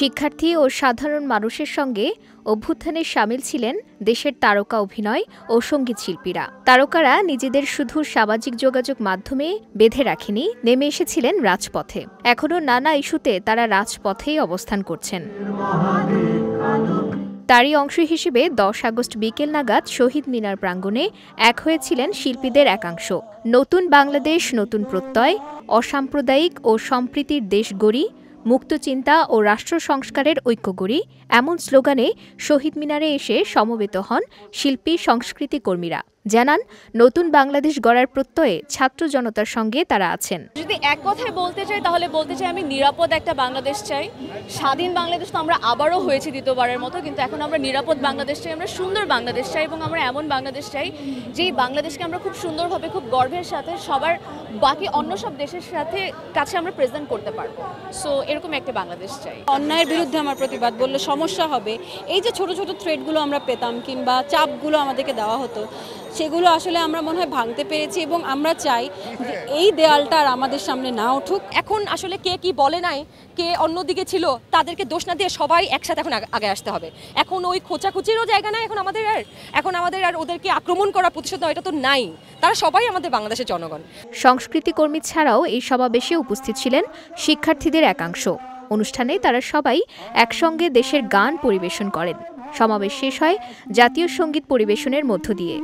শিক্ষার্থী ও সাধারণ মানুষের সঙ্গে অভ্যুত্থানে শামিল ছিলেন দেশের তারকা অভিনয় ও সঙ্গীত শিল্পীরা। তারকারা নিজেদের শুধু সামাজিক যোগাযোগ মাধ্যমে বেঁধে রাখেনি, নেমে এসেছিলেন রাজপথে। এখনও নানা ইস্যুতে তারা রাজপথেই অবস্থান করছেন। তারই অংশ হিসেবে ১০ আগস্ট বিকেল নাগাদ শহীদ মিনার প্রাঙ্গণে এক হয়েছিলেন শিল্পীদের একাংশ। নতুন বাংলাদেশ, নতুন প্রত্যয়, অসাম্প্রদায়িক ও সম্প্রীতির দেশ গড়ি, মুক্ত চিন্তা ও রাষ্ট্র সংস্কারের ঐক্য গড়ি, এমন স্লোগানে শহীদ মিনারে এসে সমবেত হন শিল্পী, সংস্কৃতি কর্মীরা। জানান, নতুন বাংলাদেশ গড়ার প্রত্যয়ে ছাত্র জনতার সঙ্গে তারা আছেন। যদি এক কথায় বলতে চাই তাহলে বলতে চাই আমি নিরাপদ একটা বাংলাদেশ চাই। স্বাধীন বাংলাদেশ তো আমরা আবারও হয়েছে দ্বিতীয়বারের মতো, কিন্তু এখন আমরা নিরাপদ বাংলাদেশ চাই, আমরা সুন্দর বাংলাদেশ চাই এবং আমরা এমন বাংলাদেশ চাই যেই বাংলাদেশকে আমরা খুব সুন্দরভাবে, খুব গর্বের সাথে সবার বাকি অন্য সব দেশের সাথে কাছে আমরা প্রেজেন্ট করতে পারবো। সো এরকম একটা বাংলাদেশ চাই। অন্যায়ের বিরুদ্ধে আমার প্রতিবাদ বললে সমস্যা হবে। এই যে ছোট ছোট থ্রেডগুলো আমরা পেতাম কিংবা চাপগুলো আমাদেরকে দেওয়া হতো, সেগুলো আসলে আমরা মনে হয় ভাঙতে পেরেছি এবং আমরা চাই যে এই দেয়ালটা আর আমাদের সামনে না উঠুক। এখন আসলে কে কি বলে নাই, কে অন্যদিকে ছিল, তাদেরকে দোষ না দিয়ে সবাই একসাথে এখন আগে আসতে হবে। এখন ওই খোঁচাখুচিরও জায়গা নাই এখন আমাদের আর ওদেরকে আক্রমণ করা, প্রতিশোধ নেওয়া এটা তো নাই। তারা সবাই আমাদের বাংলাদেশের জনগণ। সংস্কৃতি কর্মী ছাড়াও এই সমাবেশে উপস্থিত ছিলেন শিক্ষার্থীদের একাংশ। অনুষ্ঠানে তারা সবাই একসঙ্গে দেশের গান পরিবেশন করেন। সমাবেশ শেষ হয় জাতীয় সঙ্গীত পরিবেশনের মধ্য দিয়ে।